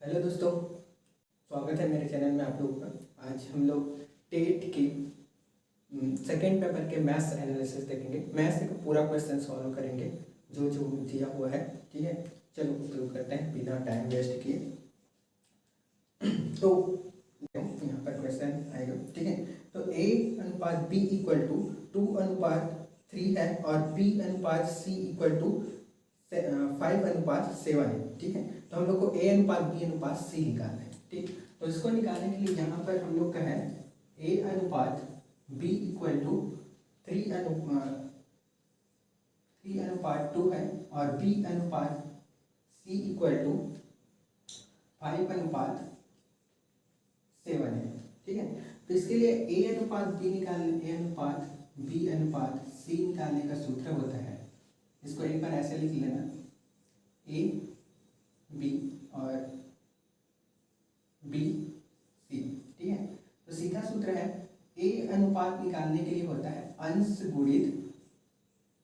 Hello दोस्तों, स्वागत है मेरे चैनल में आप लोगों का। आज हम लोग टेट के सेकेंड पेपर के मैथ्स एनालिसिस देखेंगे। मैथ्स का पूरा क्वेश्चन सॉल्व करेंगे जो जो दिया हुआ है। ठीक है, चलो शुरू करते हैं बिना टाइम वेस्ट किए। तो यहाँ पर क्वेश्चन आएगा। ठीक है, तो A अनुपात B इक्वल टू 2:3 है और B अनुपात C इक्वल टू 5:7 है। ठीक है, तो हम लोग को A अनुपात B अनुपात C निकालना है। ठीक, तो इसको निकालने के लिए यहाँ पर हम लोग का है A अनुपात B इक्वल टू 3 अनुपात 2 है और B अनुपात C इक्वल टू 5:7 है। ठीक है, तो इसके लिए A अनुपात B निकालने, A अनुपात B अनुपात C निकालने का सूत्र होता है, इसको एक बार ऐसे लिख लेना, A B और B C। ठीक है, तो सीधा सूत्र है A अनुपात निकालने के लिए होता है अंश गुणित,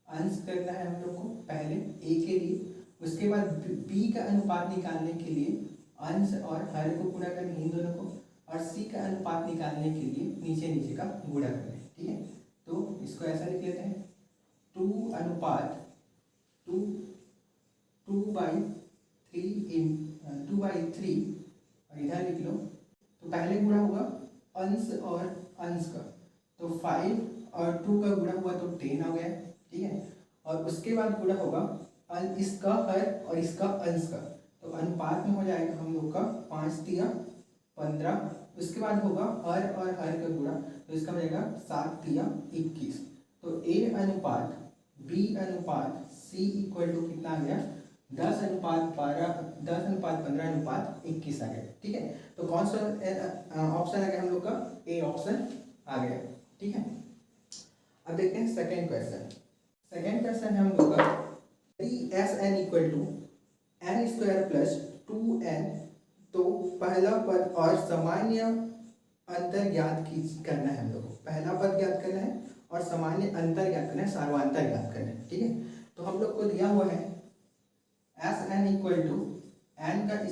अंश करना है हम लोग को पहले A के लिए, उसके बाद B का अनुपात निकालने के लिए अंश और हर को गुणा करना इन दोनों को, और C का अनुपात निकालने के लिए नीचे नीचे का गुणा करना है। ठीक है, तो इसको ऐसा लिख लेते हैं 2 अनुपात 2/3 और इधर लिख लो। तो पहले गुणा होगा अंश और अंश का, तो 5 और 2 का गुणा हुआ तो 10 हो गया। ठीक है, और उसके बाद गुणा होगा इसका हर और इसका अंश का, तो अनुपात में हो जाएगा हम लोग का 5×3 = 15। उसके बाद होगा हर और हर का गुणा, तो इसका हो जाएगा 7×3 = 21। तो A अनुपात B अनुपात C इक्वल टू कितना आ गया 10:15:21 आ गया। ठीक है, तो कौन सा ऑप्शन आ गया हम लोग का, A ऑप्शन आ गया। ठीक है, अब देखते हैं सेकेंड क्वेश्चन। सेकेंड क्वेश्चन है हम लोग का SN equal to n² + 2n। तो पहला पद और सामान्य अंतर ज्ञात करना है हम लोग को। पहला पद ज्ञात करना है और सामान्य अंतर ज्ञात करना है, सार्वंतर ज्ञात करना है। ठीक है, तो हम लोग को दिया हुआ है SN equal to n² +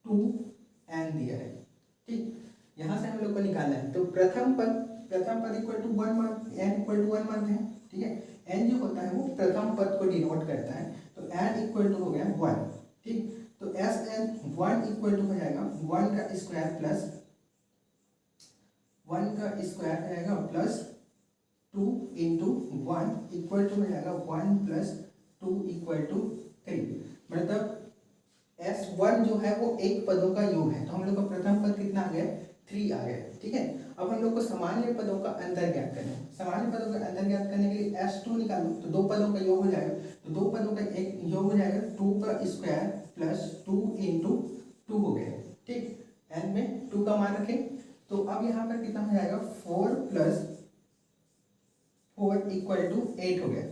2n दिया है। ठीक, यहाँ से हम लोग को निकालना है। तो प्रथम पद equal to 1 n equal to 1 मानते हैं। ठीक है, n जो होता है वो प्रथम पद को डिनोट करता है, तो n इक्वल टू हो गया 1। ठीक, तो SN 1 इक्वल टू हो जाएगा 1² प्लस 2 इंटू 1 इक्वल टू हो जाएगा 1 + 2 = 3। मतलब S1 जो है वो एक पदों का योग है, तो हम लोग का प्रथम पद कितना आ गया 3 आ गया। ठीक है, अब हम लोग को सामान्य पदों का अंतर ज्ञात करना है। सामान्य पदों का अंतर ज्ञात करने के लिए S2 निकालो, तो दो पदों का योग हो जाएगा, तो दो पदों का एक योग हो जाएगा 2² प्लस 2 इंटू 2 हो गया। ठीक, n में 2 का मान रखें, तो अब यहाँ पर कितना हो जाएगा 4 + 4 = 8 हो गया।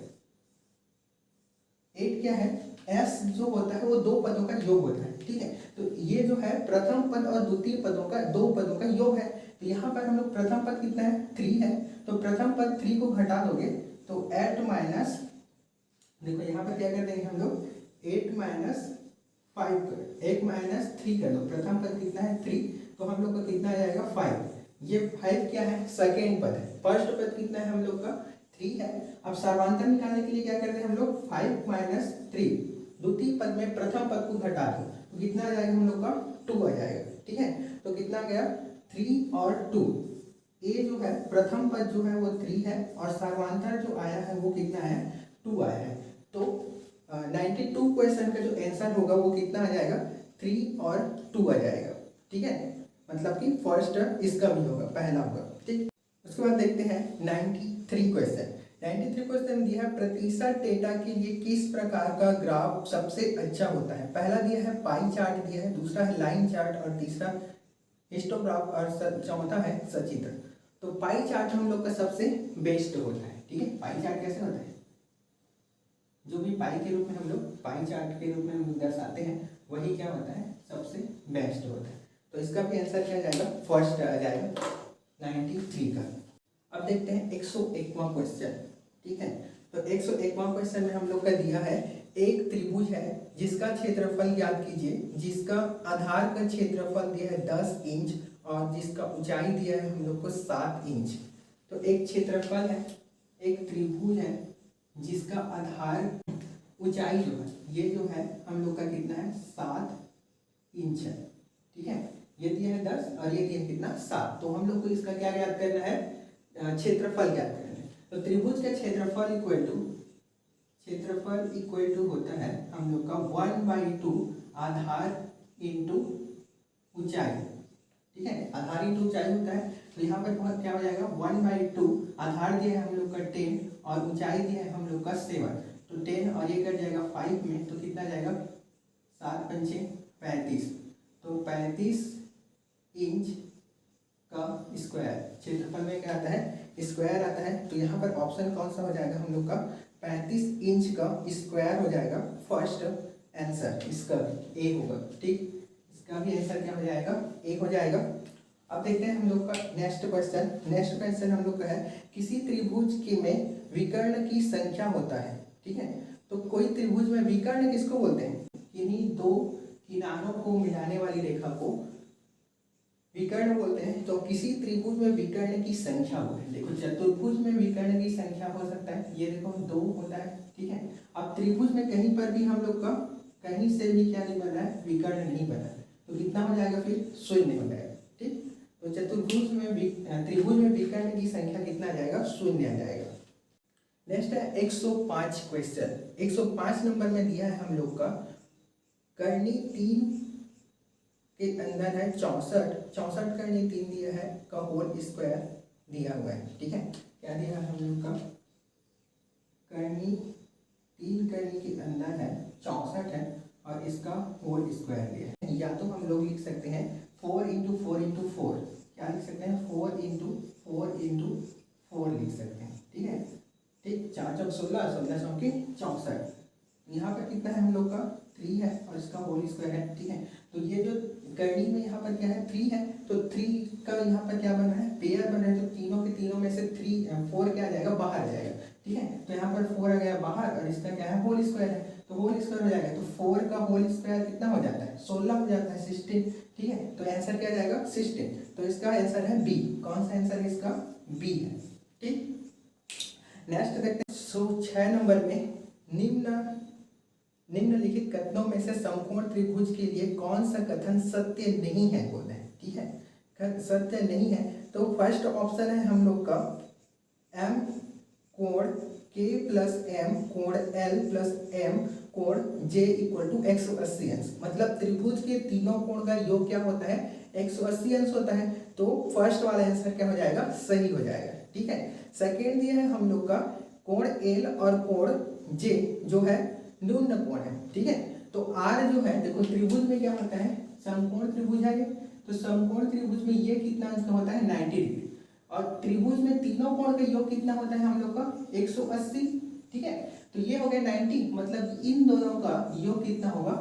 8 क्या है, S जो होता है वो दो पदों का योग होता है। ठीक है, तो ये जो है प्रथम पद और द्वितीय पदों का, दो पदों का योग है। तो यहाँ पर हम लोग प्रथम पद कितना है 3 है, तो प्रथम पद 3 को घटा दोगे तो 8 माइनस, देखो यहाँ पर क्या कर देंगे हम लोग 8 - 5 कर 1 - 3 कर लो। प्रथम पद कितना है 3, तो हम लोग का कितना आ जाएगा 5। ये 5 क्या है, सेकेंड पद है। फर्स्ट पद कितना है हम लोग का 3 है। अब सर्वांतर निकालने के लिए क्या करते हैं हम लोग 5 - 3, द्वितीय पद में प्रथम पद को घटा दो, तो कितना आ जाएगा हम लोग का 2 आ जाएगा। ठीक है, तो कितना आ गया 3 और 2। ए जो है प्रथम पद जो है वो 3 है और सर्वांतर जो आया है वो कितना है 2 आया है। तो 92 क्वेश्चन का जो आंसर होगा वो कितना आ जाएगा 3 और 2 आ जाएगा। ठीक है, मतलब कि फर्स्ट इसका भी होगा, पहला होगा। ठीक, उसके बाद देखते हैं 93 क्वेश्चन। 93 क्वेश्चन दिया है प्रतिशत डेटा के लिए किस प्रकार का ग्राफ सबसे अच्छा होता है। पहला दिया है पाई चार्ट दिया है, दूसरा है लाइन चार्ट और तीसरा हिस्टोग्राफ और चौथा है सचित्र। तो पाई चार्ट हम लोग का सबसे बेस्ट होता है। ठीक है, पाई चार्ट कैसे होता है, जो भी पाई के रूप में हम लोग पाई चार्ट के रूप में हम दर्शाते हैं वही क्या होता है सबसे बेस्ट होता है। तो इसका भी आंसर क्या जाएगा, फर्स्ट आ जाएगा 93 का। अब देखते हैं 101वां क्वेश्चन। ठीक है, तो 101वां क्वेश्चन में हम लोग का दिया है एक त्रिभुज है जिसका क्षेत्रफल ज्ञात कीजिए, जिसका आधार का क्षेत्रफल दिया है 10 इंच और जिसका ऊंचाई दिया है हम लोग को 7 इंच। तो एक क्षेत्रफल है, एक त्रिभुज है जिसका आधार ऊंचाई जो है ये जो है हम लोग का कितना है 7 इंच है, ठीक है। ये दिया है 10 और ये दिया है कितना 7। तो हम लोग को इसका क्या ज्ञात करना है, क्षेत्रफल ज्ञात करना है। तो त्रिभुज का क्षेत्रफल इक्वल टू होता है हम लोग का 1/2 आधार इंटू ऊंचाई, ठीक है। आधार इंटू ऊंचाई होता है, तो यहाँ पर क्या हो जाएगा 1/2 आधार दिया है हम लोग का 10 और ऊंचाई दिया है हम लोग का 7। तो 10 और ये कट जाएगा 5 में, तो कितना जाएगा 7 पंचे 35। तो 35 इंच का स्क्वायर, क्षेत्रफल में क्या आता है स्क्वायर आता है। तो यहाँ पर ऑप्शन कौन सा हो जाएगा हम लोग का 35 इंच का स्क्वायर हो जाएगा फर्स्ट आंसर, इसका ए होगा, ठीक। इसका भी आंसर क्या हो जाएगा ए हो जाएगा। अब देखते हैं हम लोग का नेक्स्ट क्वेश्चन हम लोग का है किसी त्रिभुज के में विकर्ण की संख्या होता है, ठीक है। तो कोई त्रिभुज में विकर्ण किसको बोलते हैं, किन्हीं दो किनारों को मिलाने वाली रेखा को विकर्ण बोलते हैं। तो किसी त्रिभुज में विकर्ण की संख्या हो, देखो चतुर्भुज में विकर्ण की संख्या हो सकता है, ये देखो 2 होता है, ठीक है। अब त्रिभुज में कहीं पर भी हम लोग का कहीं से भी क्या नहीं बना है, विकर्ण नहीं बना है, तो कितना हो जाएगा फिर 0 हो जाएगा, ठीक। तो चतुर्भुज में त्रिभुज में विकर्ण की संख्या कितना आ जाएगा 0 आ जाएगा। नेक्स्ट है 105 क्वेश्चन। 105 नंबर में दिया है हम लोग का कर्णी 3 के अंदर है 64 कर्णी 3 दिया है का होल स्क्वायर दिया हुआ है, ठीक है। क्या दिया है हम लोग का कर्णी 3 कर्णी के अंदर है 64 है और इसका होल स्क्वायर दिया है। या तो हम लोग लिख सकते हैं 4 × 4 × 4, क्या लिख सकते हैं 4 × 4 × 4 लिख सकते हैं, ठीक है, ठीक। 4 चौक 16, 16 चौके 64। यहाँ पर कितना है हम लोग का 3 है और इसका होल स्क्वायर है, ठीक है। तो ये जो कर्णी में यहाँ पर क्या है 3 है, तो 3 का यहाँ पर क्या बन रहा है पेयर बन रहा है, तो तीनों के तीनों में से 4 क्या आ जाएगा बाहर आ जाएगा, ठीक है। तो यहाँ पर 4 आ गया बाहर और इसका क्या है होल स्क्वायर है, तो होल स्क्वायर हो जाएगा। तो 4 का होल स्क्वायर कितना हो जाता है 16 हो जाता है 16, ठीक है। तो आंसर क्या जाएगा 16। तो इसका आंसर है बी। कौन सा आंसर है इसका बी है, ठीक। नेक्स्ट देखते हैं 106 नंबर में निम्नलिखित कथनों में से समकोण त्रिभुज के लिए कौन सा कथन सत्य नहीं है बोल रहे हैं, ठीक है, सत्य नहीं है। तो फर्स्ट ऑप्शन है हम लोग का m कोण k + m कोण l + m कोण j = 180 अंश। मतलब त्रिभुज के तीनों कोण का योग क्या होता है 180 अंश होता है। तो फर्स्ट वाला आंसर क्या हो जाएगा सही हो जाएगा, ठीक है। सेकेंड दिया है हम लोग का कोण l और कोण j जो है न्यून कोण है, ठीक है। तो r जो है देखो त्रिभुज में क्या होता है समकोण त्रिभुज है ये, तो समकोण त्रिभुज में ये कितना अंश का होता है 90 डिग्री और त्रिभुज में तीनों कोण का योग कितना होता है हम लोग का 180, ठीक है। तो ये हो गया 90, मतलब इन दोनों का योग कितना होगा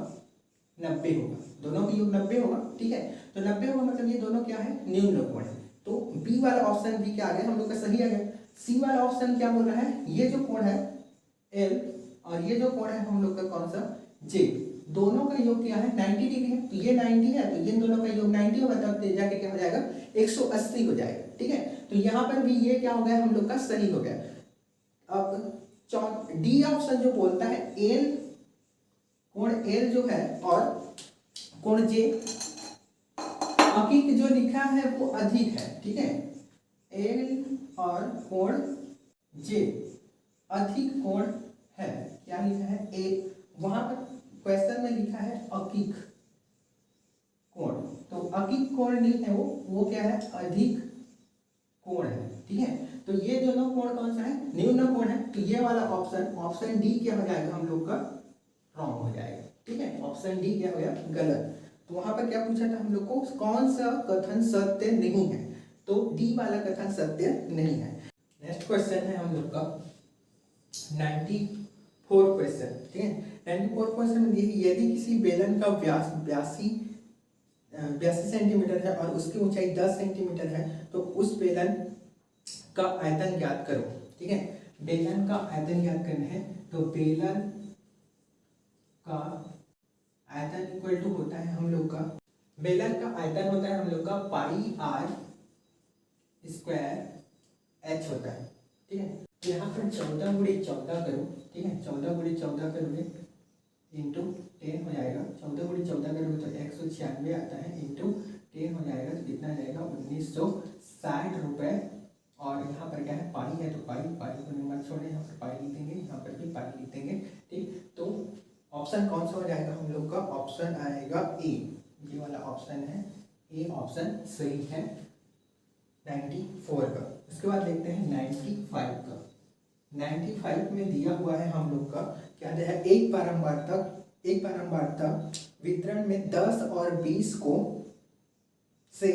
90 होगा, दोनों का योग 90 होगा, ठीक है। तो 90 होगा मतलब ये दोनों क्या है न्यून कोण है। तो बी वाला ऑप्शन भी क्या आ गया हम लोग का सही आ गया। सी वाला ऑप्शन क्या बोल रहा है ये जो कोण है एल और ये जो कोण है हम लोग का कौन सा जे, दोनों का योग क्या है 90 डिग्री है। तो ये 90 है तो इन दोनों का योग 90 होगा, तब जाके क्या हो जाएगा 180 हो जाएगा, ठीक है। तो यहाँ पर भी ये क्या हो गया हम लोग का सही हो गया। अब डी ऑप्शन जो बोलता है एल कोण एल जो है और कोण जे अकिक जो लिखा है वो अधिक है, ठीक है। एल और कोण जे अधिक कोण है, क्या लिखा है ए, वहां पर क्वेश्चन में लिखा है अकिक कोण, तो अकिक कोण नहीं है वो क्या है अधिक कोण है, ठीक है। तो ये दोनों कोण कौन सा है न्यून कोण है। तो ये वाला ऑप्शन डी क्या हो जाएगा हम लोग का रॉन्ग हो जाएगा, ठीक है। ऑप्शन डी क्या हो गया गलत। तो वहां पर क्या पूछा था हम लोग को कौन सा कथन सत्य नहीं है, तो डी वाला कथन सत्य नहीं है। नेक्स्ट क्वेश्चन है हम लोग का 94 क्वेश्चन, ठीक है। 94 क्वेश्चन में यदि किसी बेलन का व्यास 82 सेंटीमीटर है और उसकी ऊंचाई 10 सेंटीमीटर है तो उस बेलन का आयतन ज्ञात करो, ठीक है। बेलन का आयतन ज्ञात करना है, तो बेलन का आयतन इक्वल टू होता है हम लोग का, बेलन का आयतन होता है हम लोग का पाई आर स्क्वायर एच होता है, ठीक है। तो यहाँ पर 14 × 14 करो, ठीक है, 14 × 14 करोगे इंटू 10 हो जाएगा, 14 × 14 करोगे तो 196 आता है, इंटू 10 हो जाएगा तो कितना आ जाएगा 1960 रुपये। और यहाँ पर क्या है पाई है तो पाई को मत छोड़े, यहाँ पर पाई लिख देंगे, यहाँ पर भी पाई लिख देंगे, ठीक। तो ऑप्शन कौन सा हो जाएगा हम लोग का, ऑप्शन आएगा ए, ये वाला ऑप्शन है ए, ऑप्शन सही है 94 का। उसके बाद देखते हैं 95 का। 95 में दिया हुआ है हम लोग का क्या दिया है, एक बारंबारता वितरण में 10 और 20 को से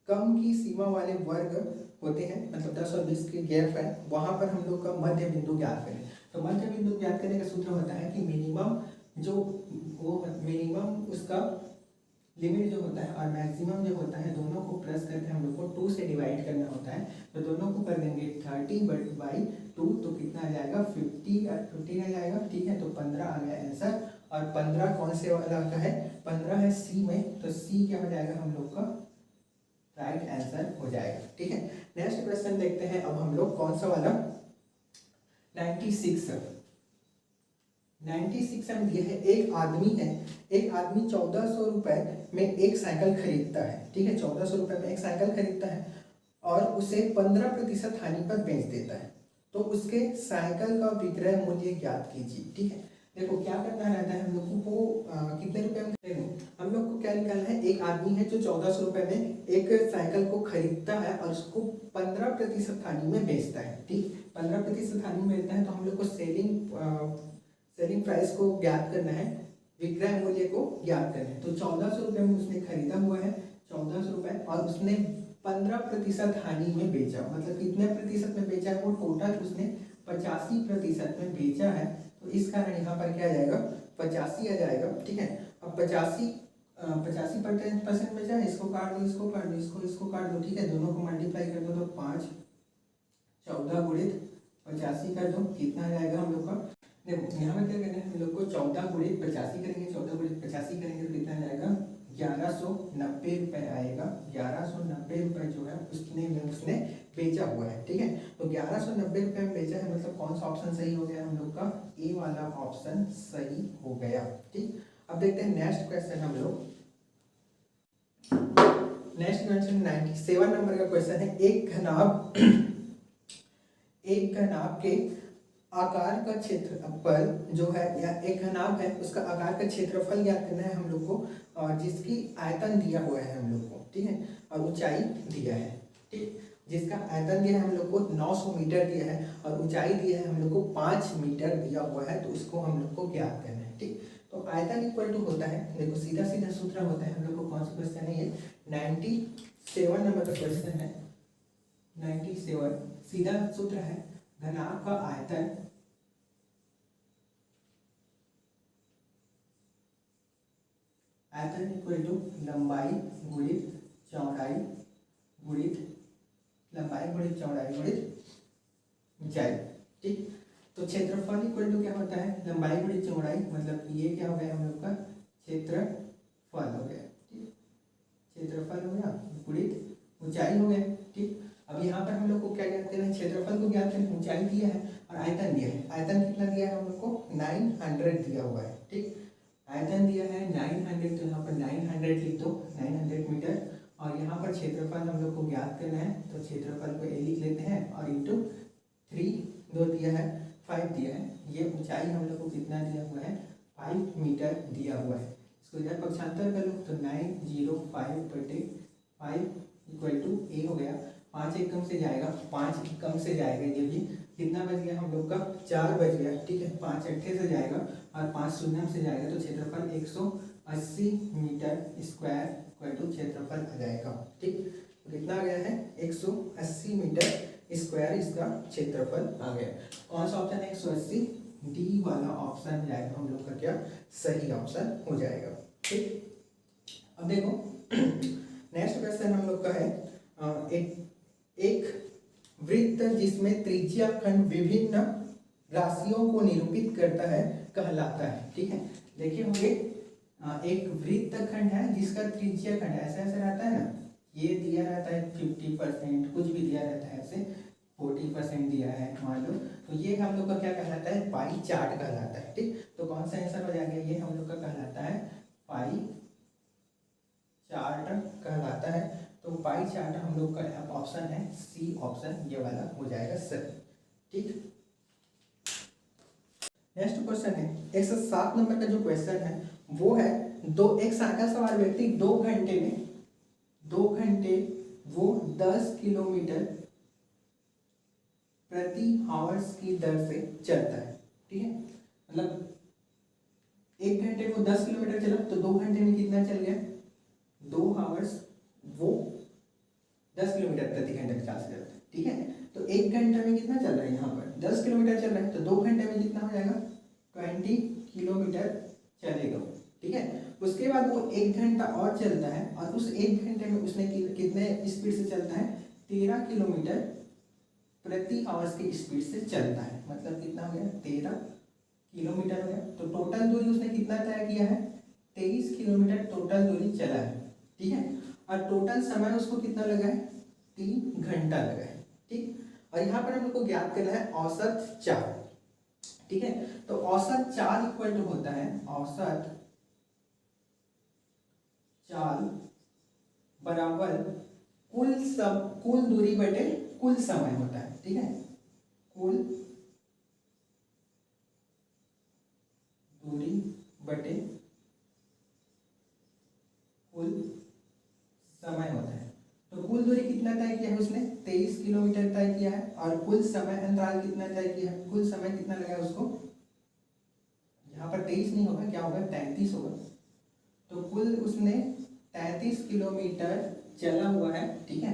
कम की सीमा वाले वर्ग होते हैं, मतलब 10 और 20 के गैप है, वहां पर हम लोग का मध्य बिंदु ज्ञात करें। तो मध्य बिंदु ज्ञात करने का सूत्र होता है कि मिनिमम उसका लिमिट जो होता है और मैक्सिमम जो होता है दोनों को प्लस करके हम लोग को 2 से डिवाइड करना होता है। तो दोनों को कर देंगे 30/2, तो कितना आ जाएगा 15 आ जाएगा, ठीक है। तो 15 आ गया आंसर। और 15 कौन से वाला का है, 15 है सी में, तो सी क्या हो जाएगा हम लोग का राइट आंसर हो जाएगा, ठीक है। नेक्स्ट क्वेश्चन देखते हैं अब हम लोग कौन सा वाला, 96 में दिया है एक आदमी 1400 रुपए में एक साइकिल खरीदता है, ठीक है, 1400 रुपए में एक साइकिल खरीदता है और उसे 15% हानि पर बेच देता है, तो उसके साइकिल का विक्रय मूल्य ज्ञात कीजिए, ठीक है। देखो क्या करना रहता है हम लोग को, कितने रुपए में, हम लोग को क्या निकालना है, एक आदमी है जो 1400 रुपए में एक साइकिल को खरीदता है और उसको 15% हानि में बेचता है, ठीक, 15% हानि में बेचता है। तो हम लोग को सेलिंग प्राइस को ज्ञात करना है, विक्रय मूल्य को ज्ञात करना है। तो 1400 रुपये में उसने खरीदा हुआ है 1400 रुपये और उसने 15% हानि में बेचा, मतलब कितने प्रतिशत में बेचा है, वो टोटल उसने 85% में बेचा है। तो इस कारण यहाँ पर क्या आ जाएगा 85 आ जाएगा, ठीक है। अब 85% बेचा है, इसको काट दो, इसको काट दो, इसको काट दो, ठीक है। दोनों को मल्टीप्लाई कर दो तो 5 14 × 85 कर दो, कितना आ जाएगा हम लोग का, देखो यहाँ में क्या करना है हम लोग को 14 × 85 करेंगे, 14 × 85 करेंगे तो कितना जाएगा 1190 रुपये आएगा। 1190 रुपये जो है उसने बेचा हुआ है, ठीक है। तो 1190 रुपये में बेचा है, मतलब कौन सा ऑप्शन सही हो गया हम लोग का, ए वाला ऑप्शन सही हो गया, ठीक। अब देखते हैं नेक्स्ट क्वेश्चन हम लोग, नेक्स्ट क्वेश्चन 97 नंबर का क्वेश्चन है, एक घनाभ के आकार का क्षेत्रफल जो है, या एक घनाभ है उसका आकार का क्षेत्रफल ज्ञात करना है हम लोग को, और जिसकी आयतन दिया हुआ है हम लोग को, ठीक है, और ऊंचाई दिया है, ठीक। जिसका आयतन दिया है हम लोग को 900 मीटर दिया है और ऊंचाई दिया है हम लोग को 5 मीटर दिया हुआ है, तो उसको हम लोग को ज्ञात करना है, ठीक। तो आयतन इक्वल टू होता है, देखो सीधा सूत्र होता है हम लोग को, कौन सा क्वेश्चन है ये 97 नंबर का क्वेश्चन है। 97 सीधा सूत्र है, घनाभ का आयतन इक्वल टू लंबाई गुणित चौड़ाई गुणित ऊंचाई, ठीक। तो क्षेत्रफल इक्वल टू क्या होता है, लंबाई गुणित चौड़ाई, मतलब ये क्या हो गया हम लोग का क्षेत्रफल हो गया, ठीक, क्षेत्रफल हो गया गुणित ऊंचाई हो गया, ठीक। अब यहाँ पर हम लोग को क्या ज्ञात करना है, क्षेत्रफल को ज्ञात करना है, ऊंचाई दिया है और आयतन दिया है। आयतन कितना दिया है हम लोग को 900 दिया हुआ है, ठीक। आयतन दिया है 900, तो यहाँ पर 900 लिख दो, 900 मीटर। और यहाँ पर क्षेत्रफल हम लोग को ज्ञात करना है, तो क्षेत्रफल को ए लिख लेते हैं और इंटू 3 2 दिया है 5 दिया है। ये ऊंचाई हम लोग को कितना दिया हुआ है 5 मीटर दिया हुआ है। इसको इधर पक्षांतर कर लो तो 905/5 इक्वल टू ए हो गया। 5 एक कम से जाएगा, 5 कम से जाएगा, ये भी कितना बच गया हम लोग का 4 बच गया, ठीक है। 5 अट्ठे से जाएगा और 5 शून्य से जाएगा, तो क्षेत्रफल 180 मीटर स्क्वायर इक्वल टू क्षेत्रफल आ जाएगा, ठीक। तो कितना आ गया है 180 मीटर स्क्वायर इसका क्षेत्रफल आ गया। कौन सा ऑप्शन है 180, डी वाला ऑप्शन हो जाएगा हम लोग का क्या सही ऑप्शन हो जाएगा, ठीक। अब देखो नेक्स्ट क्वेश्चन हम लोग का है एक वृत्त जिसमें त्रिज्या खंड विभिन्न राशियों को निरूपित करता है कहलाता है। ठीक है, देखिए होंगे एक वृत्तखंड है जिसका त्रिज्या खंड ऐसे ऐसे रहता है ना, ये दिया रहता है 50%, कुछ भी दिया रहता है ऐसे 40% दिया है मान लो, तो ये हम लोग का क्या कहलाता है, पाई चार्ट कहलाता है। ठीक, तो कौन सा आंसर हो जाएगा, ये हम लोग का कहलाता है पाई चार्ट कहलाता है। तो पाई चार्ट हम लोग का ऑप्शन है सी ऑप्शन, ये वाला हो जाएगा सर। ठीक, नेक्स्ट क्वेश्चन है 107 नंबर का जो क्वेश्चन है वो है एक साइकिल सवार व्यक्ति 2 घंटे वो 10 किलोमीटर प्रति आवर्स की दर से चलता है। ठीक है, मतलब 1 घंटे वो 10 किलोमीटर चला तो 2 घंटे में कितना चल गया, 2 आवर्स वो 10 किलोमीटर प्रति घंटे 50 चलता है। ठीक है, तो 1 घंटे में कितना चल रहा है, यहाँ पर 10 किलोमीटर चल रहा है, तो 2 घंटे में कितना हो जाएगा 20 किलोमीटर चलेगा। ठीक है, उसके बाद वो 1 घंटा और चलता है और उस 1 घंटे में उसने कितने स्पीड से चलता है, 13 किलोमीटर प्रति आवर्स की स्पीड से चलता है। मतलब कितना हो गया, 13 किलोमीटर हो गया। तो टोटल दूरी उसने कितना तय किया है, 23 किलोमीटर टोटल दूरी चला है। ठीक है, और टोटल समय उसको कितना लगा है, 3 घंटा लगा है। ठीक, और यहाँ पर हम लोग को ज्ञात करना है औसत चाल। ठीक है, तो औसत चाल इक्वल टू होता है, औसत चाल बराबर कुल दूरी बटे कुल समय होता है। ठीक है, कुल दूरी बटे कुल समय होता है। तो कुल दूरी कितना तय किया है उसने, 23 किलोमीटर तय किया है, और कुल समय अंतराल कितना तय किया है, कुल समय कितना लगा उसको, यहाँ पर 23 नहीं होगा, क्या होगा 33 होगा। तो कुल उसने 33 किलोमीटर चला हुआ है। ठीक है,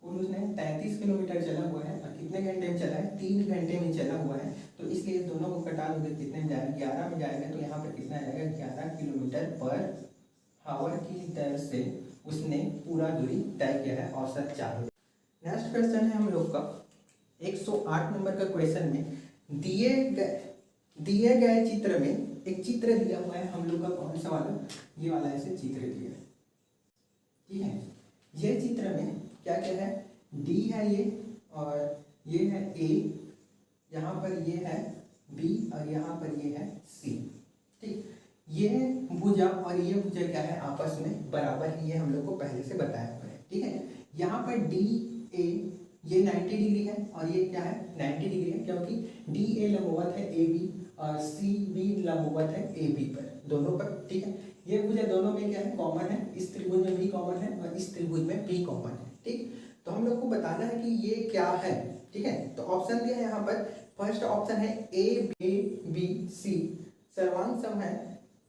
कुल उसने 33 किलोमीटर चला हुआ है, और कितने घंटे में चला है, 3 घंटे में चला हुआ है। तो इसलिए दोनों को घटा दोगे कितने में जाएगा, 11 में जाएगा। तो यहाँ पर कितना जाएगा, 11 किलोमीटर पर आवर की दर से उसने पूरा दूरी तय किया है, औसत चाल। नेक्स्ट क्वेश्चन है हम लोग का 108 नंबर का क्वेश्चन में दिए गए चित्र में एक चित्र दिया हुआ है हम लोग का, कौन सा वाला, ये वाला ऐसे चित्र दिया है। ठीक है, ये चित्र में क्या क्या है, डी है ये, और ये है ए, यहाँ पर ये है बी, और यहाँ पर ये है सी। ठीक, ये भुजा और ये भुजा क्या है, आपस में बराबर है, ये हम लोग को पहले से बताया हुआ है। ठीक है, यहाँ पर डी ए ये 90 डिग्री है, और ये क्या है 90 डिग्री है, क्योंकि डी ए लंबवत है ए बी और सी बी लंबवत है ए बी पर, दोनों पर। ठीक है, ये भुजा दोनों में क्या है, कॉमन है, इस त्रिभुज में भी कॉमन है और इस त्रिभुज में भी कॉमन है। ठीक, तो हम लोग को बताना है कि ये क्या है। ठीक है, तो ऑप्शन दिया है यहाँ पर, फर्स्ट ऑप्शन है ए बी सी, सर्वांग सम है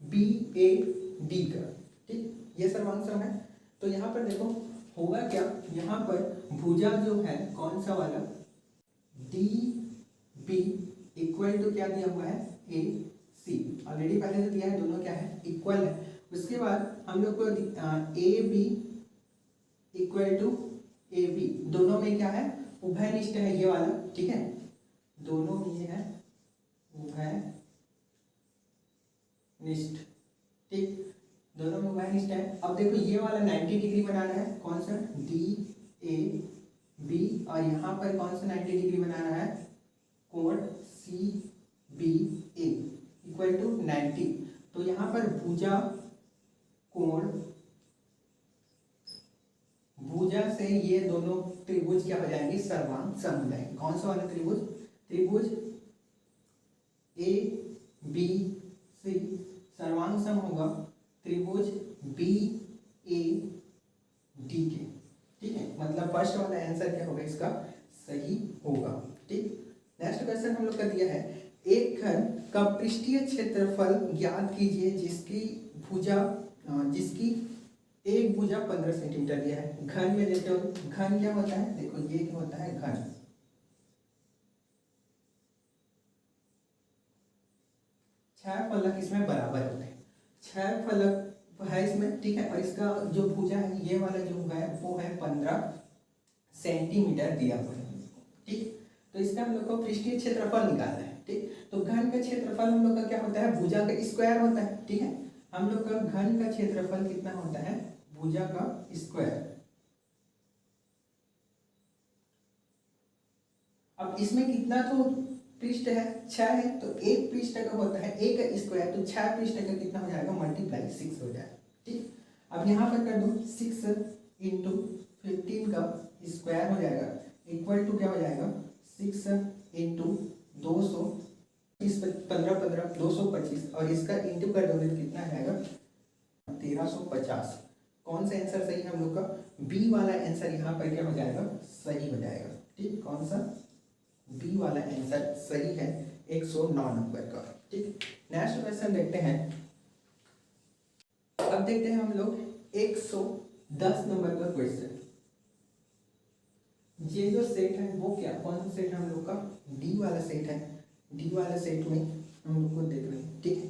बी ए डी का। ठीक, ये सर्वांग सम है। तो यहाँ पर देखो होगा क्या, यहाँ पर भुजा जो है कौन सा वाला, डी बी इक्वल टू क्या दिया हुआ है, ए सी, ऑलरेडी पहले से दिया है, दोनों क्या है इक्वल है। उसके बाद हम लोग को A B equal to A B, दोनों में क्या है उभयनिष्ठ है ये वाला। ठीक है, दोनों में ये है उभयनिष्ठ। ठीक, दोनों में उभयनिष्ठ है। अब देखो ये वाला 90 डिग्री बनाना है, कौन सा, डी ए बी, और यहाँ पर कौन सा 90 डिग्री बनाना है, कोण C B A equal to 90। तो यहाँ पर भुजा कोण, भुजा से ये दोनों त्रिभुज क्या हो जाएंगे, सर्वांग सम हो जाएंगे। कौन सा वाला त्रिभुज, त्रिभुज ए बी सी सर्वांग सम होगा त्रिभुज बी ए डी के। ठीक है, मतलब फर्स्ट वाला आंसर क्या होगा इसका, सही होगा। ठीक, नेक्स्ट क्वेश्चन हम लोग का दिया है, एक घन का पृष्ठीय क्षेत्रफल ज्ञात कीजिए जिसकी एक भुजा 15 सेंटीमीटर दिया है। घन में देखते हो, घन क्या होता है, देखो ये क्या होता है घन, छह फलक इसमें बराबर होते हैं, 6 फलक है इसमें। ठीक है, और इसका जो भुजा है ये वाला जो है वो है 15 सेंटीमीटर दिया हुआ है। ठीक, तो इसका हम लोग को पृष्ठीय क्षेत्रफल निकालना है। ठीक। तो घन का क्षेत्रफल हम लोग का क्या होता है, भुजा का स्क्वायर होता है, ठीक है। हम लोग का घन का क्षेत्रफल कितना होता है, भुजा का स्क्वायर। अब इसमें कितना तो पृष्ठ है, 6 है, तो एक पृष्ठ का होता है एक का स्क्वायर, तो 6 पृष्ठ का कितना हो जाएगा, मल्टीप्लाई 6 हो जाएगा, ठीक। अब यहाँ पर कर दो 6 इंटू 15 का स्क्वायर हो जाएगा इक्वल टू क्या हो जाएगा, 6 इंटू 200, 15 15 225, और इसका इंटू कर दोगे तो कितना आ जाएगा 1350। कौन सा आंसर सही है हम लोग का, बी वाला आंसर यहाँ पर क्या हो जाएगा, सही हो जाएगा, ठीक। कौन सा, बी वाला आंसर सही है 109 नंबर का, ठीक। नेक्स्ट क्वेश्चन देखते हैं। अब देखते हैं हम लोग 110 नंबर का क्वेश्चन। ये जो सेट है वो क्या, कौन सा सेट है हम लोग का, डी वाला सेट है। डी वाला सेट में हम लोग को देख रहे हैं, ठीक है।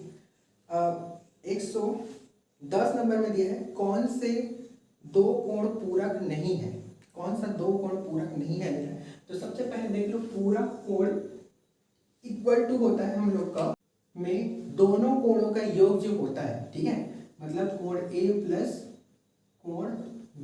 110 नंबर में दिया है कौन से दो कोण पूरक नहीं है, कौन सा दो कोण पूरक नहीं है। तो सबसे पहले देख लो, पूरक कोण इक्वल टू होता है हम लोग का में दोनों कोणों का योग जो होता है, ठीक है। मतलब कोण ए प्लस कोण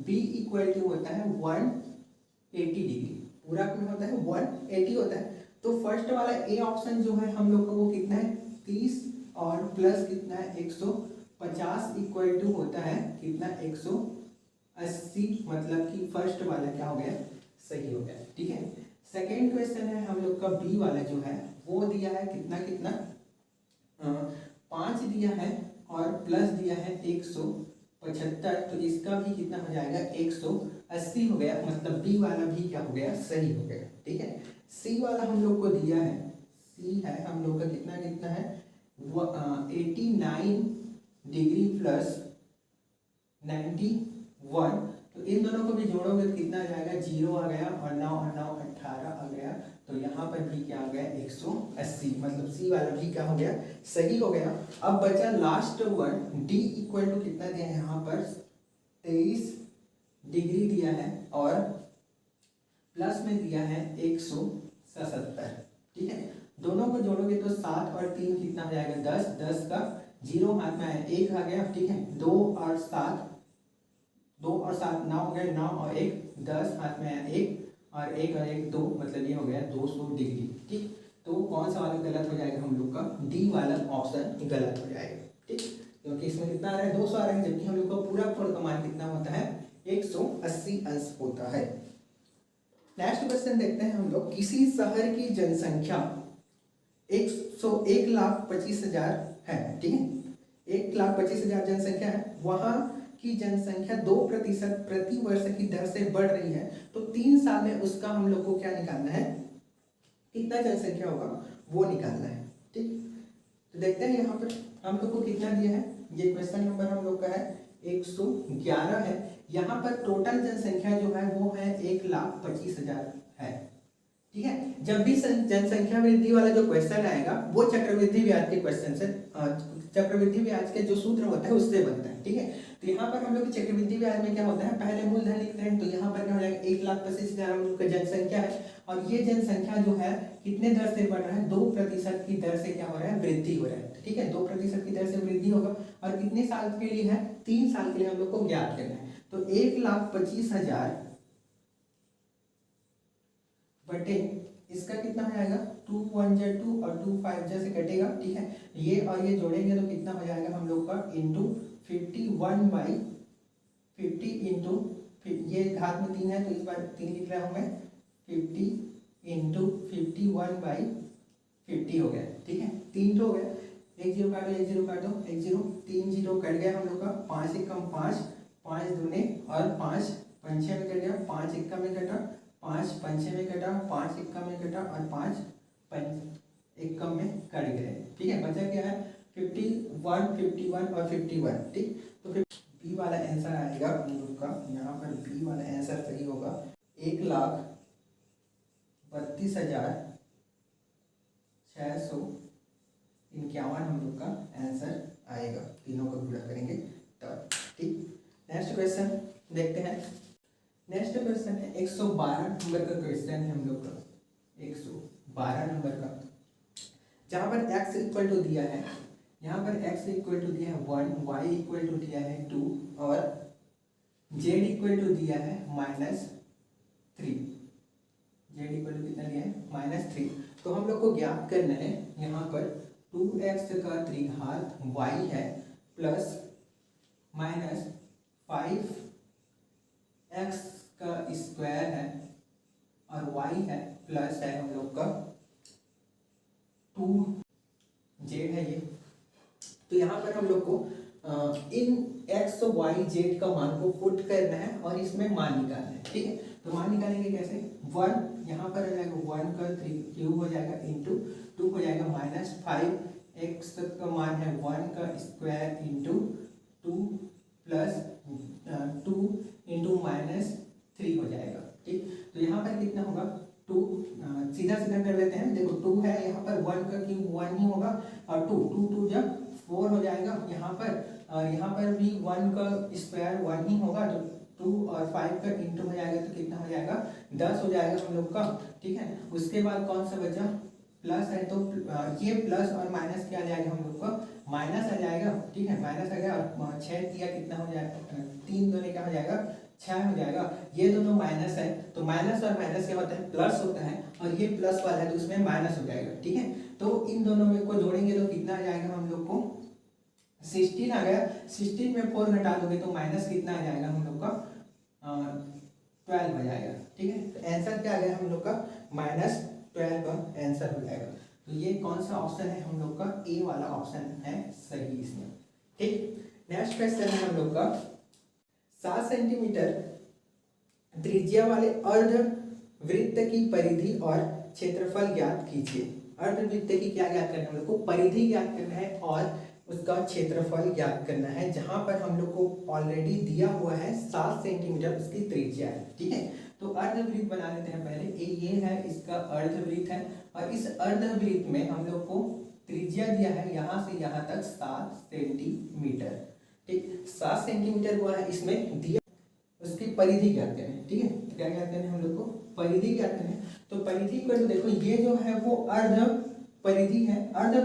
बी इक्वल टू होता है 180 डिग्री, पूरक में होता है 180 होता है। तो फर्स्ट वाला ए ऑप्शन जो है हम लोग का वो कितना है 30 और प्लस कितना है 150 इक्वल टू होता है कितना 180, मतलब कि फर्स्ट वाला क्या हो गया, सही हो गया, ठीक है। सेकेंड क्वेश्चन है हम लोग का बी वाला जो है वो दिया है कितना कितना 5 दिया है और प्लस दिया है 175, तो इसका भी कितना हो जाएगा 180 हो गया, मतलब बी वाला भी क्या हो गया, सही हो गया, ठीक है। सी वाला हम लोग को दिया है, सी है हम लोग का कितना कितना है 89 डिग्री प्लस 91, तो इन दोनों को भी जोड़ोगे तो कितना आ जाएगा, 0 आ गया और 9 और 9 18 आ गया, तो यहाँ पर भी क्या आ गया 180, मतलब सी वाला भी क्या हो गया, सही हो गया। अब बचा last one, D equal to कितना दिया है यहाँ पर 23 डिग्री दिया है और प्लस में दिया है 177, ठीक है। दोनों को जोड़ोगे तो 7 और 3 कितना हो जाएगा 10, 10 का 0 हाथ में आया 1 आ गया, ठीक है। 2 और 7 9 हो गया, 9 और 1 10 हाथ में आया 1 और 1 2, मतलब ये हो गया 200 डिग्री, ठीक। तो कौन सा वाला गलत हो जाएगा हम लोग का, डी वाला ऑप्शन गलत हो जाएगा, ठीक। क्योंकि इसमें कितना आ रहा है 200 आ रहा है, जबकि हम लोग का पूरा कोण का मान कितना होता है 180 अंश होता है। नेक्स्ट क्वेश्चन देखते हैं हम लोग, किसी शहर की जनसंख्या 1,25,000 है, ठीक है। 1,25,000 जनसंख्या है, वहां की जनसंख्या 2% प्रति वर्ष की दर से बढ़ रही है, तो 3 साल में उसका हम लोग को क्या निकालना है, कितना जनसंख्या होगा वो निकालना है, ठीक। तो देखते हैं यहाँ पर हम लोग को कितना दिया है, ये क्वेश्चन नंबर हम लोग का है 111 है। यहाँ पर टोटल जनसंख्या जो है वो है 1,25,000 है, ठीक है। जब भी जनसंख्या वृद्धि वाला जो क्वेश्चन आएगा वो चक्रवृद्धि ब्याज के क्वेश्चन से, चक्रवृद्धि ब्याज के जो सूत्र होता है उससे बनता है, ठीक है। तो यहाँ पर हम लोग चक्रवृद्धि ब्याज में क्या होता है, पहले मूलधन लिखते हैं, तो यहाँ पर क्या हो जाएगा 1,25,000 हम लोग का जनसंख्या है, और ये जनसंख्या जो है कितने दर से बढ़ रहा है, 2% की दर से क्या हो रहा है, वृद्धि हो रहा है, ठीक है। 2% की दर से वृद्धि होगा, और कितने साल के लिए है, 3 साल के लिए हम लोग को ज्ञात करना है। तो 1,25,000 बटे इसका कितना हो जाएगा 2 1 जा 2 और 2 5 जा से कटेगा, ठीक है। ये और ये जोड़ेंगे तो कितना हो जाएगा हम लोग का इंटू 51/50 इंटू, ये घात में 3 है तो इस बार 3 लिख रहा हूँ मैं, 50 इंटू 51/50 हो गया, ठीक है। 3 तो हो गया, 1 0 काट दो, 1 0 काट दो, 1 0 3 0 कट गया हम लोग का, 5 एकम 5 5 दूने और 5 पंचे में कट गया, 5 एकम में कटा, 5 पंचे में कटा, 5 एकम में कटा और 5 एकम में कट गए, ठीक है। बचा क्या है 51 51 और 51, ठीक। तो फिर बी वाला आंसर आएगा हम लोग का, यहाँ पर बी वाला आंसर सही होगा 1,32,651 हम लोग का आंसर आएगा, तीनों को गुणा करेंगे तब, ठीक। नेक्स्ट क्वेश्चन देखते हैं। नेक्स्ट क्वेश्चन है 112 नंबर का क्वेश्चन है हम लोग का, 112 नंबर का। जहाँ पर x इक्वल टू दिया है, यहाँ पर x इक्वल टू दिया है 1, y इक्वल टू दिया है 2 और z इक्वल टू दिया है -3। z इक्वल टू कितना दिया है -3। तो हम लोग को ज्ञात करना है यहाँ पर 2x का 3 घात y है प्लस -5x का स्क्वायर है और y है प्लस है हम लोग का 2z है ये। तो यहाँ पर हम लोग को इन x y z का मान को पुट करना है और इसमें मान निकालना है, ठीक है। तो मान निकालेंगे कैसे, 1 यहाँ पर आ जाएगा 1 का 3 क्यूब हो जाएगा इंटू 2 हो जाएगा -5x का मान है 1 का स्क्वायर इंटू 2 प्लस 2 इंटू -3 हो जाएगा, ठीक। तो यहाँ पर कितना होगा 2, सीधा सीधा कर लेते हैं। देखो 2 है यहाँ पर 1 का क्यूब 1 ही होगा और 2 जब 4 हो जाएगा यहाँ पर भी 1 का स्क्वायर 1 ही होगा, तो 2 और 5 का इंटू हो जाएगा तो कितना हो जाएगा 10 हो जाएगा हम लोग का, ठीक है। उसके बाद कौन सा बचा, प्लस है तो ये प्लस और माइनस क्या आ जाएगा हम लोग का माइनस आ जाएगा, ठीक है। माइनस आ गया और 6 दिया कितना हो जाएगा 3 दोनों क्या हो जाएगा 6 हो जाएगा। ये दोनों माइनस है तो माइनस और माइनस क्या होता है प्लस होता है और ये प्लस वाला है तो उसमें माइनस हो जाएगा, ठीक है। तो इन दोनों में को जोड़ेंगे तो कितना आ जाएगा हम लोग को 16 आ गया। 16 में 4 घटा दोगे तो माइनस कितना आ जाएगा हम लोग का 12 हो जाएगा, ठीक है। तो आंसर क्या आ गया हम लोग का -12 का आंसर हो जाएगा। तो ये कौन सा ऑप्शन है हम लोग का, ए वाला ऑप्शन है सही इसमें, ठीक। नेक्स्ट क्वेश्चन है हम लोग का 7 सेंटीमीटर त्रिज्या वाले अर्ध वृत्त की परिधि और क्षेत्रफल ज्ञात कीजिए। अर्ध वृत्त की क्या ज्ञात करना है हम लोग को, परिधि ज्ञात करना है और उसका क्षेत्रफल ज्ञात करना है। जहां पर हम लोग को ऑलरेडी दिया हुआ है 7 सेंटीमीटर उसकी त्रिज्या है, ठीक है। तो अर्धवृत्त बना लेते हैं पहले। ये है इसका अर्धवृत्त है और इस अर्धवृत्त में हम लोग को त्रिज्या दिया है यहाँ से यहाँ तक 7 सेंटीमीटर, ठीक। 7 सेंटीमीटर हुआ है इसमें दिया, उसकी परिधि ज्ञात करें, ठीक है। तो क्या ज्ञात करना है हम लोग को, परिधि ज्ञात करें। तो परिधि को तो देखो ये जो है वो अर्ध परिधि है, अर्ध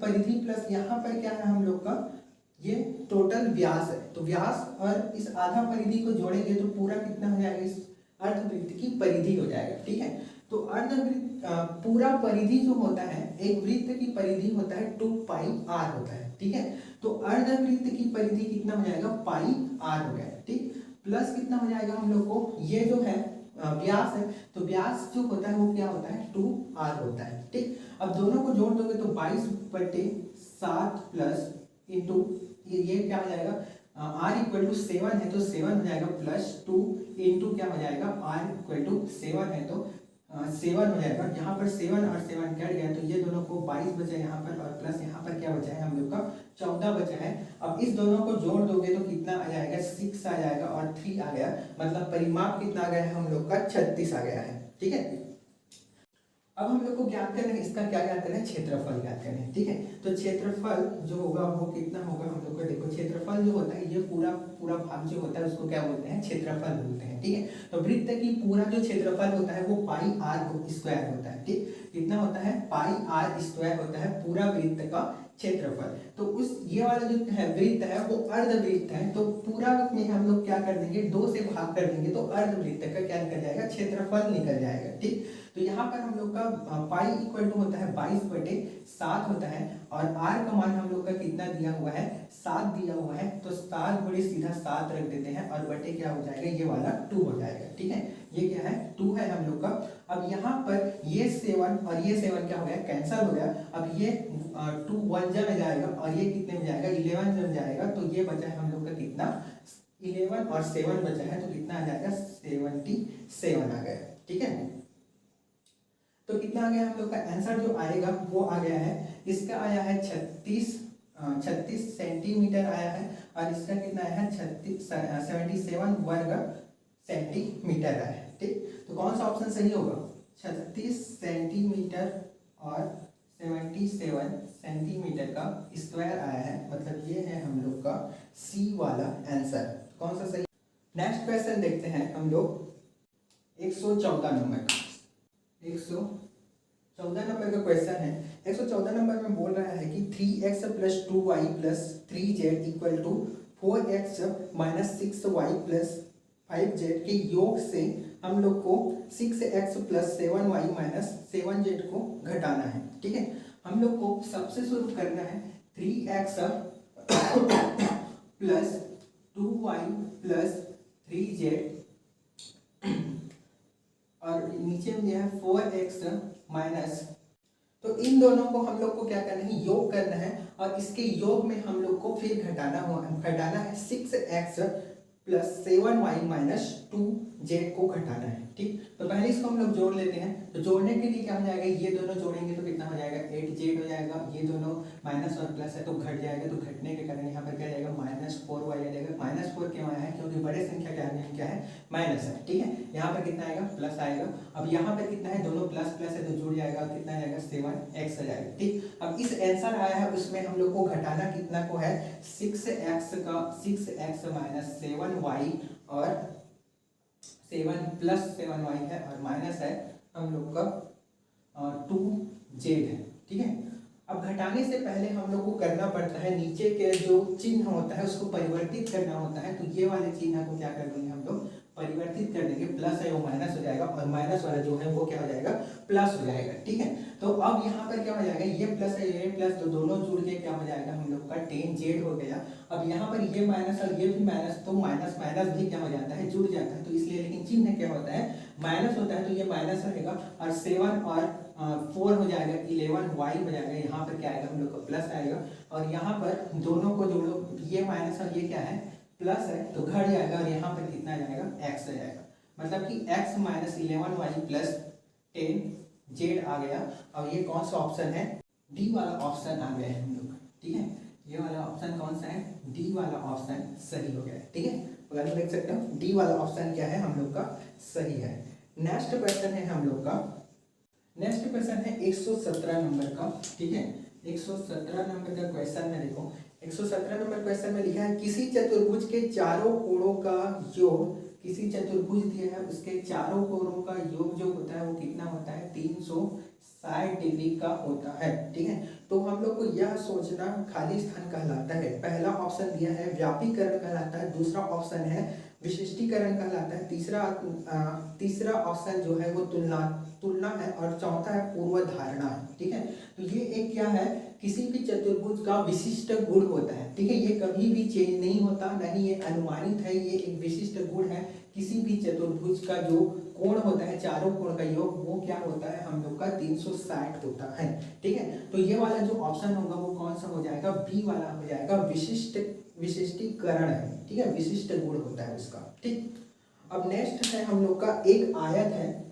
परिधि प्लस यहाँ पर क्या है हम लोग का ये टोटल व्यास है। तो व्यास और इस आधा परिधि को जोड़ेंगे तो पूरा कितना हो जाएगा, इस अर्धवृत्त की परिधि हो जाएगा, ठीक है। तो अर्धवृत्त पूरा परिधि जो होता है, एक वृत्त की परिधि होता है 2πr होता है, ठीक है। तो अर्धवृत्त की परिधि कितना हो जाएगा πr हो गया, ठीक। प्लस कितना हो जाएगा हम लोग को, ये जो है व्यास है, तो व्यास जो होता है वो क्या होता है 2r होता है, ठीक। अब दोनों को जोड़ दोगे तो 22/7 प्लस इंटू ये क्या हो जाएगा r इक्वल टू 7 है तो 7 हो जाएगा प्लस 2 इंटू क्या हो जाएगा r इक्वल टू 7 है तो 7 हो जाएगा। यहाँ पर 7 और 7 कट गया तो ये दोनों को 22 बचा यहाँ पर और प्लस यहाँ पर क्या बचा है हम लोग का 14 बचा है। अब इस दोनों को जोड़ दोगे तो कितना आ जाएगा 6 आ जाएगा और 3 आ गया, मतलब परिमाप कितना आ गया है हम लोग का 36 आ गया है, ठीक है। अब हम लोग को ज्ञात करना है, इसका क्या ज्ञात करना है, क्षेत्रफल ज्ञात करना है, ठीक है। तो क्षेत्रफल जो होगा वो कितना होगा हम लोग का, देखो क्षेत्रफल जो होता है ये पूरा भाग जो होता है उसको क्या बोलते हैं, क्षेत्रफल बोलते हैं, ठीक है। तो वृत्त की पूरा जो क्षेत्रफल होता है वो πr² होता है, ठीक। कितना होता है πr² होता है पूरा वृत्त का क्षेत्रफल। तो उस ये वाला जो है वृत्त है वो अर्धवृत्त है, तो पूरा में हम लोग क्या कर देंगे 2 से भाग कर देंगे तो अर्धवृत्त का क्या निकल जाएगा, क्षेत्रफल निकल जाएगा, ठीक। तो यहाँ पर हम लोग का पाई इक्वल टू होता है 22/7 होता है और r का मान हम लोग का कितना दिया हुआ है 7 दिया हुआ है, तो 7 बड़े सीधा 7 रख देते हैं और बटे क्या हो जाएगा ये वाला 2 हो जाएगा, ठीक है। ये क्या है 2 है हम लोग का। अब यहाँ पर ये 7 और ये 7 क्या हो गया कैंसल हो गया। अब ये 2 1 में जाएगा और ये कितने में जाएगा 11 में जाएगा, तो ये बचा है हम लोग का कितना 11 और 7 बचा है तो कितना आ जाएगा 77 आ गया, ठीक है। तो कितना आ गया हम लोग का आंसर जो आएगा वो आ गया है, इसका आया है 36 सेंटीमीटर आया है और इसका कितना आया है 77 वर्ग सेंटीमीटर आया है, ठीक। तो कौन सा ऑप्शन सही होगा, 36 सेंटीमीटर और 77 सेंटीमीटर का स्क्वायर आया है, मतलब ये है हम लोग का सी वाला आंसर। कौन सा सही। नेक्स्ट क्वेश्चन देखते हैं हम लोग 114 नंबर 114 14 नंबर का क्वेश्चन है। 114 नंबर में बोल रहा है कि 3x plus 2y plus 3z equal to 4x minus 6y plus 5z के योग से हम लोग को 6x plus 7y minus 7z को घटाना है। ठीक है, हम लोग को सबसे शुरू करना है 3x plus 2y plus 3z और नीचे में दिया है 4x माइनस, तो इन दोनों को हम लोग को क्या करना है, योग करना है और इसके योग में हम लोग को फिर घटाना है 6x plus 7y minus 2z को घटाना है। ठीक, तो पहले इसको हम लोग जोड़ लेते हैं। तो जोड़ने के लिए क्या हो जाएगा, ये दोनों जोड़ेंगे तो कितना हो जाएगा 8z हो जाएगा, ये दोनों माइनस और प्लस है तो घट जाएगा, तो घटने के कारण यहाँ पर क्या जाएगा -4y आ जाएगा। -4 क्यों आया है, क्योंकि बड़े संख्या का आगे क्या है माइनस है। ठीक है, यहाँ पर कितना आएगा प्लस आएगा। अब यहाँ पर कितना है, दोनों प्लस प्लस है तो जुड़ जाएगा, कितना आ जाएगा 7x आ जाएगा। ठीक, अब इस आंसर आया है उसमें हम लोग को घटाना कितना को है 6x माइनस 7y और 7 प्लस 7y है और माइनस है हम लोग का 2z है। ठीक है, अब घटाने से पहले हम लोग को करना पड़ता है नीचे के जो चिन्ह होता है उसको परिवर्तित करना होता है। तो ये वाले चिन्ह को क्या कर देंगे हम लोग परिवर्तित कर देंगे, प्लस है वो माइनस हो जाएगा और माइनस वाला जो है वो क्या हो जाएगा प्लस हो जाएगा। ठीक है, तो अब यहाँ पर क्या हो जाएगा, ये प्लस है ये प्लस, तो दोनों जुड़ के क्या हो जाएगा हम लोग का 10z हो गया। अब यहाँ पर ये माइनस और ये भी माइनस, तो माइनस माइनस भी क्या हो जाता है जुड़ जाता है, तो इसलिए लेकिन चिन्ह क्या होता है माइनस होता है, तो ये माइनस रहेगा और 7 और 4 हो जाएगा 11y हो जाएगा। यहाँ पर क्या आएगा हम लोग का प्लस आएगा और यहाँ पर दोनों को जोड़ो, ये माइनस और ये क्या है प्लस है तो घट जाएगा और यहाँ पर कितना आ जाएगा x आ जाएगा, मतलब कि x minus 11y plus 10z आ गया। और ये कौन सा ऑप्शन है, डी वाला ऑप्शन आ गया है हम लोग। ठीक है, ये वाला ऑप्शन कौन सा है, डी वाला ऑप्शन सही हो गया है। ठीक है, अगर देख सकते हो डी वाला ऑप्शन क्या है हम लोग का सही है। नेक्स्ट क्वेश्चन है हम लोग का, नेक्स्ट क्वेश्चन है 117 नंबर का। ठीक है, 117 नंबर का क्वेश्चन है, देखो 117 नंबर क्वेश्चन में लिखा है किसी चतुर्भुज के चारों कोणों का योग, किसी चतुर्भुज दिया है उसके चारों कोणों का योग जो होता है वो कितना होता है 360 डिग्री का होता है। ठीक है, तो हम लोग को यह सोचना खाली स्थान कहलाता है। पहला ऑप्शन दिया है व्यापीकरण कहलाता है, दूसरा ऑप्शन है विशिष्टीकरण कहलाता है, तीसरा ऑप्शन जो है वो तुलना है और चौथा है पूर्व धारणा है। ठीक है, तो ये एक क्या है किसी भी चतुर्भुज का विशिष्ट गुण होता है। ठीक है, ये कभी भी चेंज नहीं होता, नहीं ये अनुमानित है, ये एक विशिष्ट गुण है। किसी भी चतुर्भुज का जो कोण होता है चारों कोण का योग वो क्या होता है हम लोग का 360 होता है। ठीक है, तो ये वाला जो ऑप्शन होगा वो कौन सा हो जाएगा, बी वाला हो जाएगा, विशिष्टीकरण है। ठीक है, विशिष्ट गुण होता है उसका। ठीक, अब नेक्स्ट है हम लोग का एक आयत है,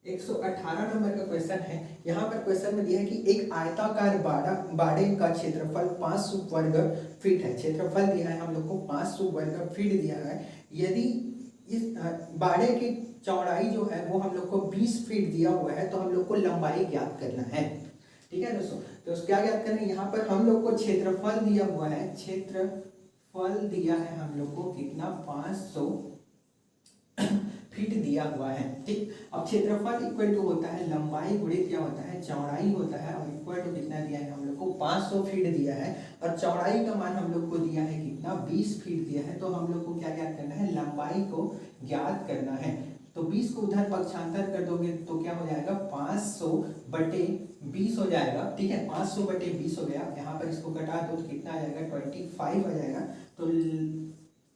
118 नंबर का क्वेश्चन है। यहाँ पर क्वेश्चन में दिया है कि एक आयताकार बाड़े का क्षेत्रफल 500 वर्ग फीट है। क्षेत्रफल दिया है हम लोग को 500 वर्ग फीट दिया है। यदि इस बाड़े की चौड़ाई जो है वो हम लोग को 20 फीट दिया हुआ है तो हम लोग को लंबाई ज्ञात करना है। ठीक है दोस्तों, तो क्या ज्ञात करना है, यहाँ पर हम लोग को क्षेत्रफल दिया हुआ है, क्षेत्रफल दिया है हम लोग को कितना 500 फीट दिया हुआ है। ठीक, अब क्षेत्रफल इक्वल टू होता है लंबाई गुणित क्या होता है चौड़ाई होता है, और इक्वल टू कितना दिया है हम लोग को 500 फीट दिया है और चौड़ाई का मान हम लोग को दिया है कितना 20 फीट दिया है। तो हम लोग को क्या ज्ञात करना है, लंबाई को ज्ञात करना है। तो 20 को उधर पक्षांतर कर दोगे तो क्या हो जाएगा 500/20 हो जाएगा। ठीक है, 500/20 हो गया। यहाँ पर इसको घटा दो तो कितना आ जाएगा 25 आ जाएगा। तो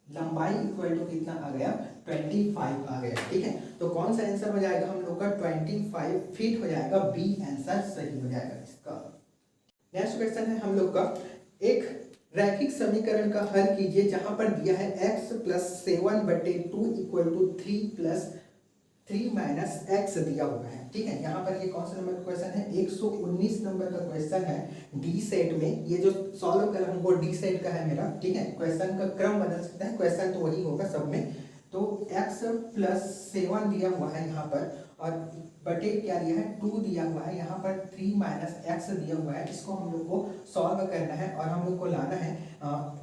लंबाई इक्वल टू कितना आ गया 25 आ गया। ठीक है, तो कौन सा आंसर हो जाएगा हम लोग का 25 फीट हो जाएगा, बी आंसर सही हो जाएगा इसका। नेक्स्ट क्वेश्चन है हम लोग का, एक रैखिक समीकरण का हल कीजिए जहां पर दिया है x + 7/2 = 3 + 3 - x दिया हुआ है। ठीक है, यहाँ पर ये कौन सा नंबर का क्वेश्चन है 119 नंबर का क्वेश्चन है डी सेट में। ये जो सॉल्व कर रहा हूँ वो डी सेट का है मेरा। ठीक है, क्वेश्चन का क्रम बदल सकता है, क्वेश्चन तो वही होगा सब में। तो x + 7 दिया हुआ है यहाँ पर और बटे क्या दिया है 2 दिया हुआ है, यहाँ पर 3 माइनस एक्स दिया हुआ है। इसको हम लोग को सॉल्व करना है और हम लोग को लाना है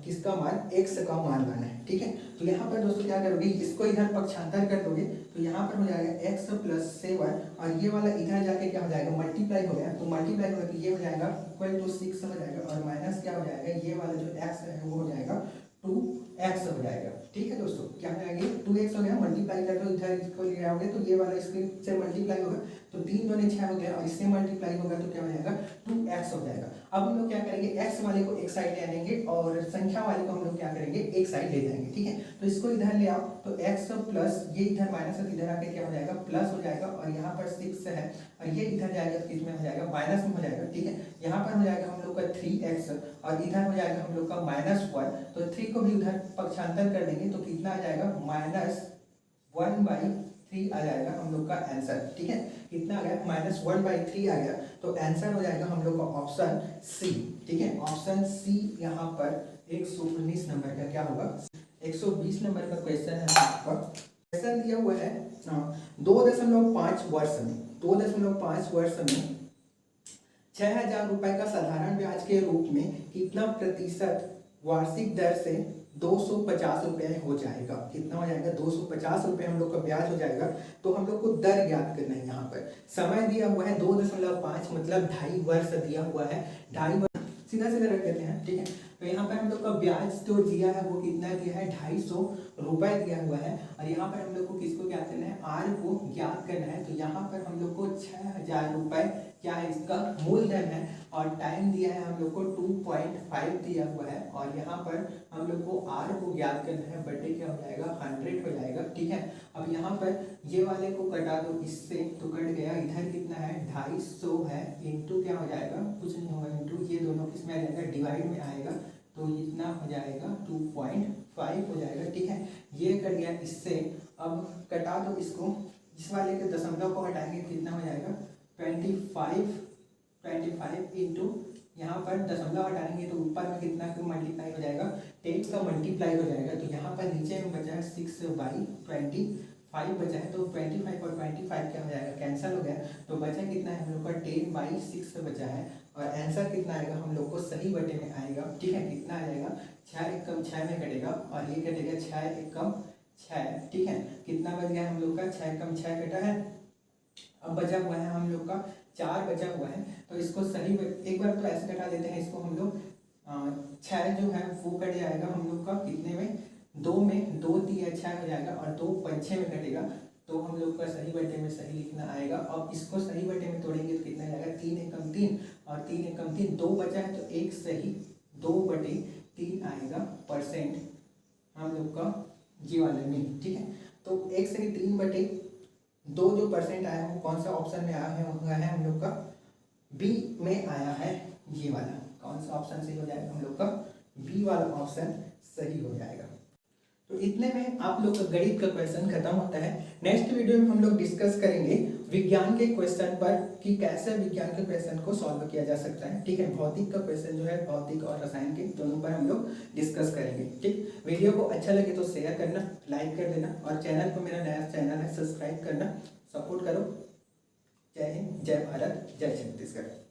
किसका मान, x का मान लाना है। ठीक है, तो यहाँ पर दोस्तों क्या करोगे, इसको इधर पक्षांतर कर दोगे तो यहाँ पर हो जाएगा x प्लस 7 और ये वाला इधर जाके क्या हो जाएगा मल्टीप्लाई हो गया, तो मल्टीप्लाई होगा तो ये हो जाएगा इक्वल टू 6 हो जाएगा और माइनस क्या हो जाएगा, ये वाला जो x है वो हो जाएगा 2x हो जाएगा। ठीक है दोस्तों, क्या हो जाएगा 2x हो गया, मल्टीप्लाई कर दो इधर इसको ले आओगे तो ये वाला इसके से मल्टीप्लाई होगा तो 3 दूनी 6 हो गया और इससे मल्टीप्लाई होगा तो क्या हो जाएगा 2x हो जाएगा। अब हम लोग क्या करेंगे, x वाले को एक साइड ले आएंगे और संख्या वाले को हम लोग क्या करेंगे एक साइड ले जाएंगे। ठीक है, तो इसको इधर ले आओ तो x प्लस ये इधर माइनस है, इधर आके क्या हो जाएगा प्लस हो जाएगा और यहाँ पर 6 है और ये इधर जाएगा तो कितने हो जाएगा माइनस में हो जाएगा। ठीक है, यहाँ पर हो जाएगा हम लोग का 3x और इधर हो जाएगा हम लोग का -1, तो 3 को भी उधर पक्षांतर कर देंगे तो कितना आ जाएगा -1/3 आ जाएगा हम लोग का आंसर। ठीक है, कितना आ गया -1/3 आ गया, तो आंसर हो जाएगा हम लोग का ऑप्शन सी। ठीक है, ऑप्शन सी यहाँ पर 119 नंबर का क्या होगा, 120 नंबर का क्वेश्चन है आपका। क्वेश्चन दिया हुआ है 2.5 वर्ष में 2.5 वर्ष में 6,000 रुपए का साधारण ब्याज के रूप में कितना प्रतिशत वार्षिक दर से 250 रुपये हो जाएगा। कितना हो जाएगा 250 रुपये हम लोग का ब्याज हो जाएगा। तो हम लोग को दर ज्ञात करना है। यहाँ पर समय दिया हुआ है 2.5 मतलब 2.5 वर्ष दिया हुआ है, 2.5 वर्ष सीधा सीधा रख देते हैं। ठीक है, तो यहाँ पर हम लोग का ब्याज जो दिया है वो कितना दिया है 250 रुपये दिया हुआ है और यहाँ पर हम लोग को किसको ज्ञात करना है, आर को ज्ञात करना है। तो यहाँ पर हम लोग को 6,000 रुपये क्या है इसका मूलधन है और टाइम दिया है हम लोग को 2.5 दिया हुआ है और यहाँ पर हम लोग को आर को ज्ञात करना है, बटे क्या हो जाएगा 100 हो जाएगा। ठीक है, अब यहाँ पर ये वाले को कटा दो इससे तो कट गया, इधर कितना है 250 है इंटू क्या हो जाएगा कुछ नहीं होगा इंटू ये दोनों किस में आ जाएगा डिवाइड में आएगा तो इतना हो जाएगा 2.5 हो जाएगा। ठीक है, ये कट गया इससे, अब कटा दो इसको, जिस वाले के दशमलव को हटाएंगे कितना हो जाएगा 25 इंटू यहाँ पर दशमलव हटाएंगे तो ऊपर में कितना का मल्टीप्लाई हो जाएगा 10 का मल्टीप्लाई हो जाएगा। तो यहाँ पर नीचे में बचा है 6/25 बचा है तो 25 और 25 क्या हो जाएगा कैंसिल हो गया, तो बचा कितना है हम लोग का 10/6 बचा है और आंसर कितना आएगा हम लोग को सही बटे में आएगा। ठीक है, कितना आ जाएगा 6 एकम 6 में कटेगा और ये कटेगा 6 एकम 6। ठीक है, कितना बच गया हम लोग का 6 एकम 6 कटा है। अब बचा हुआ है हम लोग का 4 बचा हुआ है तो इसको सही एक बार तो ऐसे कटा देते हैं इसको हम लोग 6 जो है वो कट जाएगा हम लोग का कितने में 2 में 2 दिया 6 हो जाएगा और 2 5 6 में कटेगा तो हम लोग का सही बटे में सही लिखना आएगा। अब इसको सही बटे में तोड़ेंगे तो कितना जाएगा 3 एकम 3 और 3 एकम 3 2 बचा है तो एक सही 2/3 आएगा परसेंट हम लोग का जी वाले में। ठीक है, तो एक सही 3/2 जो परसेंट आया वो कौन सा ऑप्शन में आया है वो है हम लोग का बी में आया है, ये वाला कौन सा ऑप्शन सही हो जाएगा हम लोग का बी वाला ऑप्शन सही हो जाएगा। तो इतने में आप लोग का गणित का क्वेश्चन खत्म होता है। नेक्स्ट वीडियो में हम लोग डिस्कस करेंगे विज्ञान के क्वेश्चन पर कि कैसे विज्ञान के क्वेश्चन को सॉल्व किया जा सकता है। ठीक है, भौतिक का क्वेश्चन जो है भौतिक और रसायन के दोनों पर हम लोग डिस्कस करेंगे। ठीक, वीडियो को अच्छा लगे तो शेयर करना, लाइक कर देना और चैनल को मेरा नया चैनल है सब्सक्राइब करना, सपोर्ट करो। जय हिंद, जय भारत, जय छत्तीसगढ़।